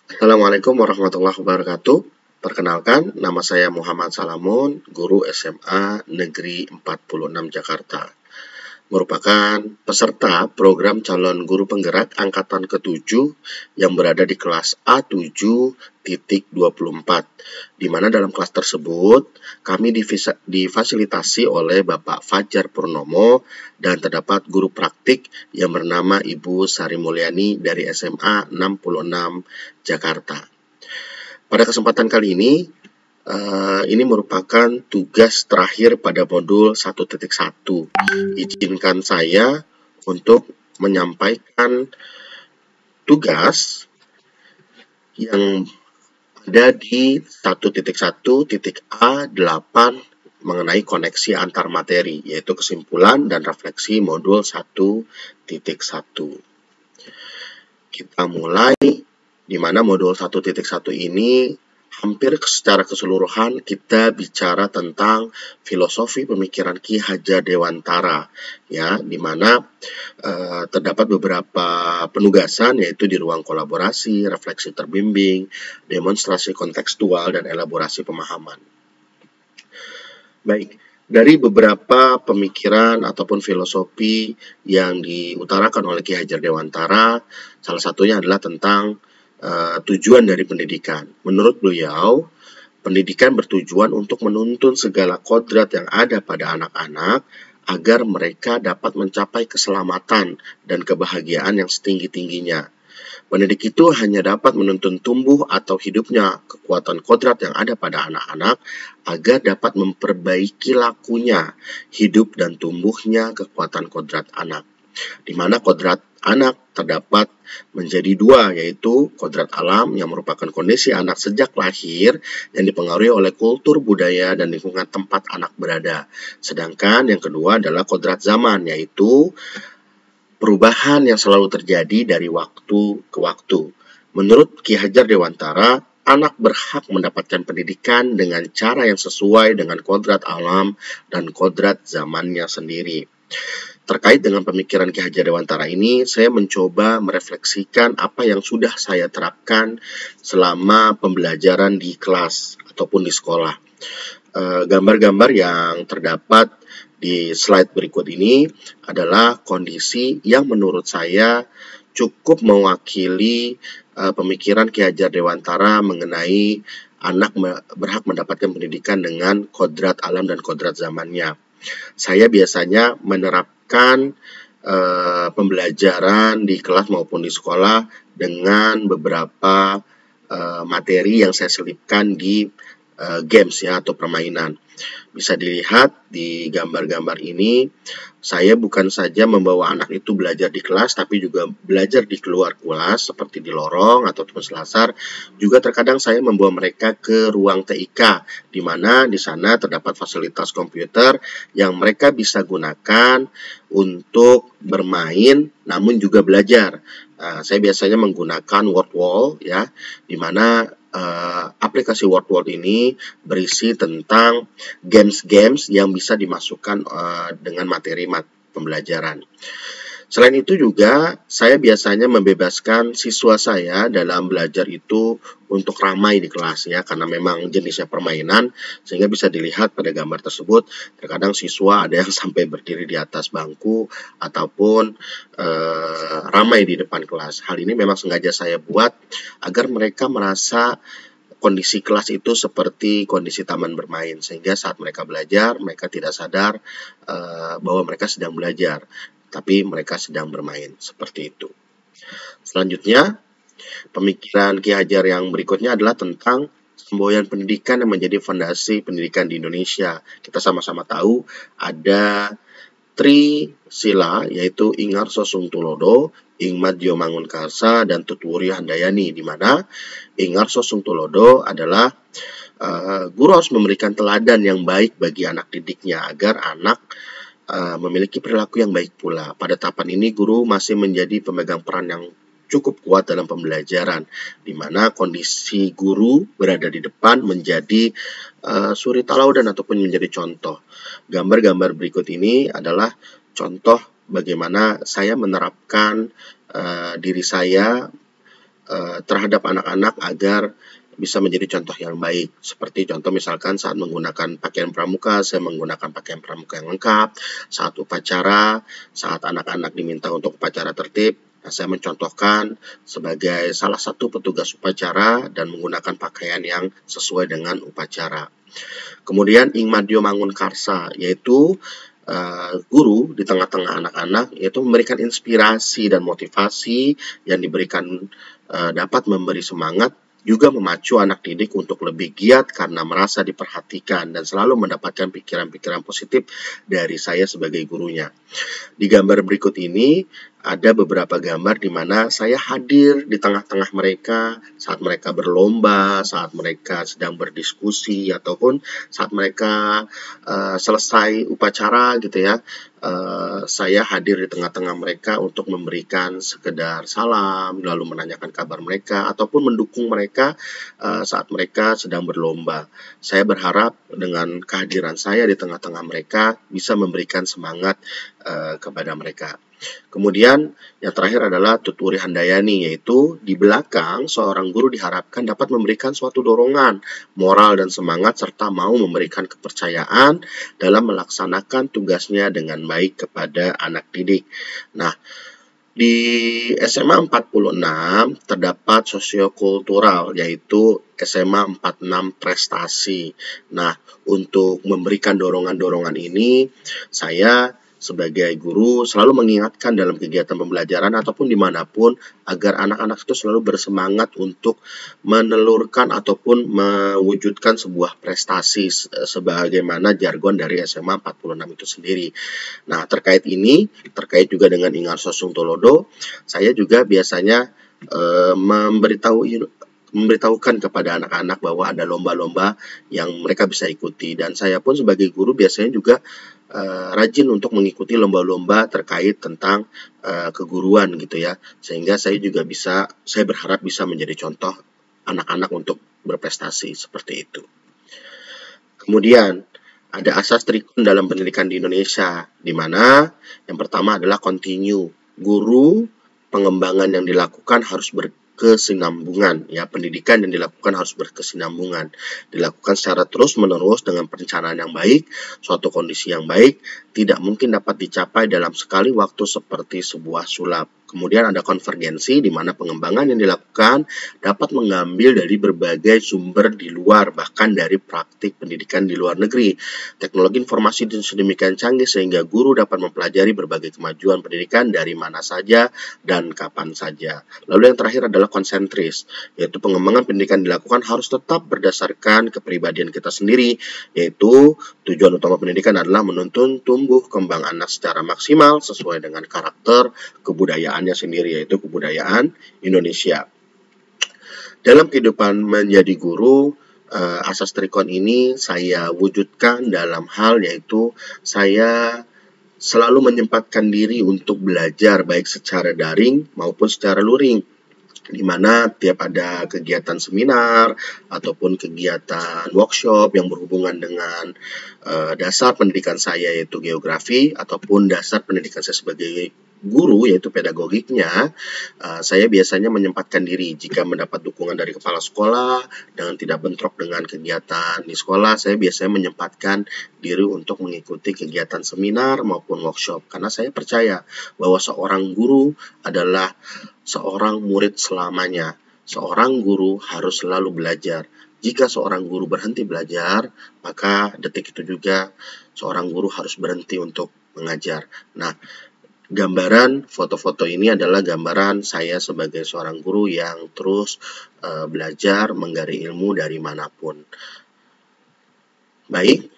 Assalamualaikum warahmatullahi wabarakatuh. Perkenalkan, nama saya Muhammad Salamun, guru SMA Negeri 46 Jakarta. Merupakan peserta program calon guru penggerak angkatan ke-7 yang berada di kelas A7.24, di mana dalam kelas tersebut kami difasilitasi oleh Bapak Fajar Purnomo dan terdapat guru praktik yang bernama Ibu Sari Mulyani dari SMA 66 Jakarta. Pada kesempatan kali ini merupakan tugas terakhir pada modul 1.1. Izinkan saya untuk menyampaikan tugas yang ada di 1.1.A8 mengenai koneksi antar materi, yaitu kesimpulan dan refleksi modul 1.1. Kita mulai, di mana modul 1.1 ini hampir secara keseluruhan kita bicara tentang filosofi pemikiran Ki Hajar Dewantara, ya, di mana terdapat beberapa penugasan, yaitu di ruang kolaborasi, refleksi terbimbing, demonstrasi kontekstual, dan elaborasi pemahaman. Baik, dari beberapa pemikiran ataupun filosofi yang diutarakan oleh Ki Hajar Dewantara, salah satunya adalah tentang tujuan dari pendidikan. Menurut beliau, pendidikan bertujuan untuk menuntun segala kodrat yang ada pada anak-anak agar mereka dapat mencapai keselamatan dan kebahagiaan yang setinggi-tingginya. Pendidik itu hanya dapat menuntun tumbuh atau hidupnya kekuatan kodrat yang ada pada anak-anak agar dapat memperbaiki lakunya, hidup dan tumbuhnya kekuatan kodrat anak. Di mana kodrat anak terdapat menjadi dua, yaitu kodrat alam yang merupakan kondisi anak sejak lahir yang dipengaruhi oleh kultur, budaya, dan lingkungan tempat anak berada. Sedangkan yang kedua adalah kodrat zaman, yaitu perubahan yang selalu terjadi dari waktu ke waktu. Menurut Ki Hajar Dewantara, anak berhak mendapatkan pendidikan dengan cara yang sesuai dengan kodrat alam dan kodrat zamannya sendiri. Terkait dengan pemikiran Ki Hajar Dewantara ini, saya mencoba merefleksikan apa yang sudah saya terapkan selama pembelajaran di kelas ataupun di sekolah. Gambar-gambar yang terdapat di slide berikut ini adalah kondisi yang menurut saya cukup mewakili pemikiran Ki Hajar Dewantara mengenai anak berhak mendapatkan pendidikan dengan kodrat alam dan kodrat zamannya. Saya biasanya menerapkan pembelajaran di kelas maupun di sekolah dengan beberapa materi yang saya selipkan di games, ya, atau permainan. Bisa dilihat di gambar-gambar ini, saya bukan saja membawa anak itu belajar di kelas, tapi juga belajar di luar kelas, seperti di lorong ataupun selasar. Juga terkadang saya membawa mereka ke ruang TIK, di mana di sana terdapat fasilitas komputer yang mereka bisa gunakan untuk bermain, namun juga belajar. Saya biasanya menggunakan Word Wall, ya, di mana aplikasi Word Wall ini berisi tentang games-games yang bisa dimasukkan dengan materi pembelajaran. Selain itu juga, saya biasanya membebaskan siswa saya dalam belajar itu untuk ramai di kelas, ya, karena memang jenisnya permainan, sehingga bisa dilihat pada gambar tersebut, terkadang siswa ada yang sampai berdiri di atas bangku ataupun ramai di depan kelas. Hal ini memang sengaja saya buat agar mereka merasa kondisi kelas itu seperti kondisi taman bermain, sehingga saat mereka belajar, mereka tidak sadar bahwa mereka sedang belajar, tapi mereka sedang bermain, seperti itu. Selanjutnya, pemikiran Ki Hajar yang berikutnya adalah tentang semboyan pendidikan yang menjadi fondasi pendidikan di Indonesia. Kita sama-sama tahu ada Trisila, yaitu Ingarso Sungtulodo, Ingmadjo Mangunkarsa, dan Tutwuri Handayani, di mana Ingarso Sungtulodo adalah guru harus memberikan teladan yang baik bagi anak didiknya agar anak memiliki perilaku yang baik pula. Pada tahapan ini, guru masih menjadi pemegang peran yang cukup kuat dalam pembelajaran, di mana kondisi guru berada di depan menjadi suri tauladan ataupun menjadi contoh. Gambar-gambar berikut ini adalah contoh bagaimana saya menerapkan diri saya terhadap anak-anak agar bisa menjadi contoh yang baik. Seperti contoh misalkan saat menggunakan pakaian pramuka, saya menggunakan pakaian pramuka yang lengkap. Saat upacara, saat anak-anak diminta untuk upacara tertib, saya mencontohkan sebagai salah satu petugas upacara dan menggunakan pakaian yang sesuai dengan upacara. Kemudian Ing Madyo Mangunkarsa, yaitu guru di tengah-tengah anak-anak, yaitu memberikan inspirasi dan motivasi yang diberikan dapat memberi semangat, juga memacu anak didik untuk lebih giat karena merasa diperhatikan dan selalu mendapatkan pikiran-pikiran positif dari saya sebagai gurunya. Di gambar berikut ini ada beberapa gambar di mana saya hadir di tengah-tengah mereka saat mereka berlomba, saat mereka sedang berdiskusi, ataupun saat mereka selesai upacara gitu ya. Saya hadir di tengah-tengah mereka untuk memberikan sekedar salam, lalu menanyakan kabar mereka, ataupun mendukung mereka saat mereka sedang berlomba. Saya berharap dengan kehadiran saya di tengah-tengah mereka bisa memberikan semangat kepada mereka. Kemudian yang terakhir adalah Tuturi Handayani, yaitu di belakang seorang guru diharapkan dapat memberikan suatu dorongan, moral dan semangat serta mau memberikan kepercayaan dalam melaksanakan tugasnya dengan baik kepada anak didik. Nah, di SMA 46 terdapat sosiokultural, yaitu SMA 46 prestasi. Nah, untuk memberikan dorongan-dorongan ini, saya sebagai guru selalu mengingatkan dalam kegiatan pembelajaran ataupun dimanapun agar anak-anak itu selalu bersemangat untuk menelurkan ataupun mewujudkan sebuah prestasi sebagaimana jargon dari SMA 46 itu sendiri. Nah, terkait juga dengan Ingarso Sungtolodo, saya juga biasanya memberitahukan kepada anak-anak bahwa ada lomba-lomba yang mereka bisa ikuti, dan saya pun sebagai guru biasanya juga rajin untuk mengikuti lomba-lomba terkait tentang keguruan gitu ya, sehingga saya berharap bisa menjadi contoh anak-anak untuk berprestasi seperti itu. Kemudian ada asas trikun dalam pendidikan di Indonesia, di mana yang pertama adalah continue. Guru, pengembangan yang dilakukan harus berkesinambungan, ya, pendidikan yang dilakukan harus berkesinambungan, dilakukan secara terus-menerus dengan perencanaan yang baik. Suatu kondisi yang baik tidak mungkin dapat dicapai dalam sekali waktu seperti sebuah sulap. Kemudian ada konvergensi, di mana pengembangan yang dilakukan dapat mengambil dari berbagai sumber di luar, bahkan dari praktik pendidikan di luar negeri. Teknologi informasi sedemikian canggih sehingga guru dapat mempelajari berbagai kemajuan pendidikan dari mana saja dan kapan saja. Lalu yang terakhir adalah konsentris, yaitu pengembangan pendidikan dilakukan harus tetap berdasarkan kepribadian kita sendiri, yaitu tujuan utama pendidikan adalah menuntun tumbuh kembang anak secara maksimal sesuai dengan karakter kebudayaannya sendiri, yaitu kebudayaan Indonesia. Dalam kehidupan menjadi guru, asas trikon ini saya wujudkan dalam hal yaitu saya selalu menyempatkan diri untuk belajar baik secara daring maupun secara luring, di mana tiap ada kegiatan seminar ataupun kegiatan workshop yang berhubungan dengan dasar pendidikan saya yaitu geografi ataupun dasar pendidikan saya sebagai guru yaitu pedagogiknya, saya biasanya menyempatkan diri jika mendapat dukungan dari kepala sekolah dengan tidak bentrok dengan kegiatan di sekolah. Saya biasanya menyempatkan diri untuk mengikuti kegiatan seminar maupun workshop, karena saya percaya bahwa seorang guru adalah seorang murid selamanya. Seorang guru harus selalu belajar. Jika seorang guru berhenti belajar, maka detik itu juga seorang guru harus berhenti untuk mengajar. Nah, gambaran foto-foto ini adalah gambaran saya sebagai seorang guru yang terus belajar menggali ilmu dari manapun. Baik,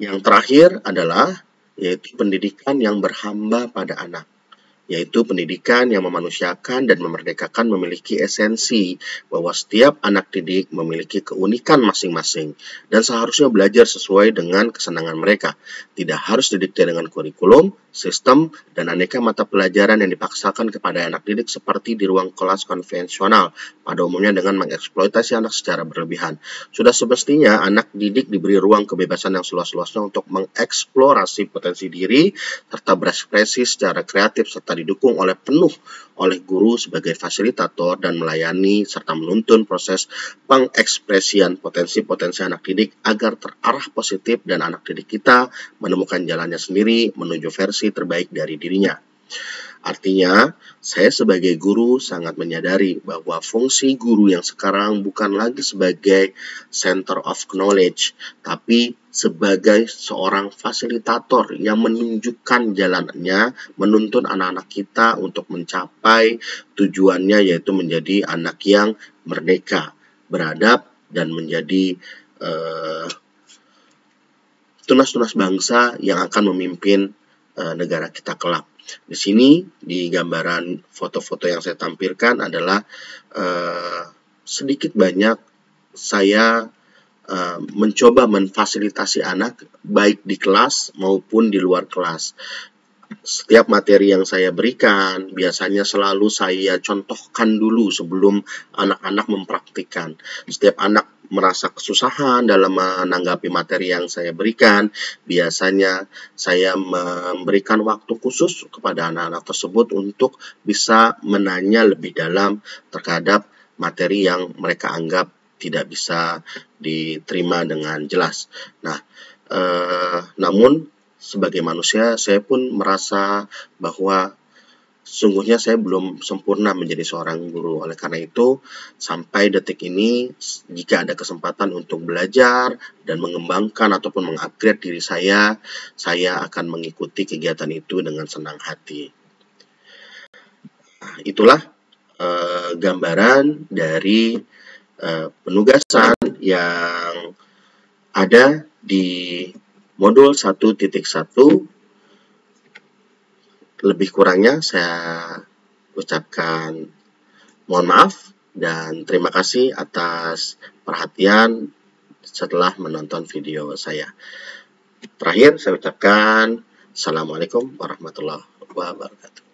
yang terakhir adalah yaitu pendidikan yang berhamba pada anak, yaitu pendidikan yang memanusiakan dan memerdekakan memiliki esensi bahwa setiap anak didik memiliki keunikan masing-masing dan seharusnya belajar sesuai dengan kesenangan mereka. Tidak harus didikte dengan kurikulum, sistem, dan aneka mata pelajaran yang dipaksakan kepada anak didik seperti di ruang kelas konvensional, pada umumnya dengan mengeksploitasi anak secara berlebihan. Sudah semestinya anak didik diberi ruang kebebasan yang seluas-luasnya untuk mengeksplorasi potensi diri, serta berekspresi secara kreatif serta serta didukung oleh penuh oleh guru sebagai fasilitator dan melayani serta menuntun proses pengekspresian potensi-potensi anak didik agar terarah positif dan anak didik kita menemukan jalannya sendiri menuju versi terbaik dari dirinya. Artinya, saya sebagai guru sangat menyadari bahwa fungsi guru yang sekarang bukan lagi sebagai center of knowledge, tapi sebagai seorang fasilitator yang menunjukkan jalannya, menuntun anak-anak kita untuk mencapai tujuannya, yaitu menjadi anak yang merdeka, beradab, dan menjadi tunas-tunas bangsa yang akan memimpin negara kita kelak. Di sini, di gambaran foto-foto yang saya tampilkan adalah sedikit banyak saya mencoba memfasilitasi anak baik di kelas maupun di luar kelas. Setiap materi yang saya berikan, biasanya selalu saya contohkan dulu sebelum anak-anak mempraktikkan. Setiap anak merasa kesusahan dalam menanggapi materi yang saya berikan, biasanya saya memberikan waktu khusus kepada anak-anak tersebut untuk bisa menanya lebih dalam terhadap materi yang mereka anggap tidak bisa diterima dengan jelas. Nah, namun sebagai manusia, saya pun merasa bahwa sungguhnya saya belum sempurna menjadi seorang guru. Oleh karena itu, sampai detik ini, jika ada kesempatan untuk belajar dan mengembangkan ataupun mengupgrade diri saya akan mengikuti kegiatan itu dengan senang hati. Nah, itulah gambaran dari penugasan yang ada di modul 1.1. Lebih kurangnya saya ucapkan mohon maaf dan terima kasih atas perhatian setelah menonton video saya. Terakhir saya ucapkan Assalamualaikum warahmatullahi wabarakatuh.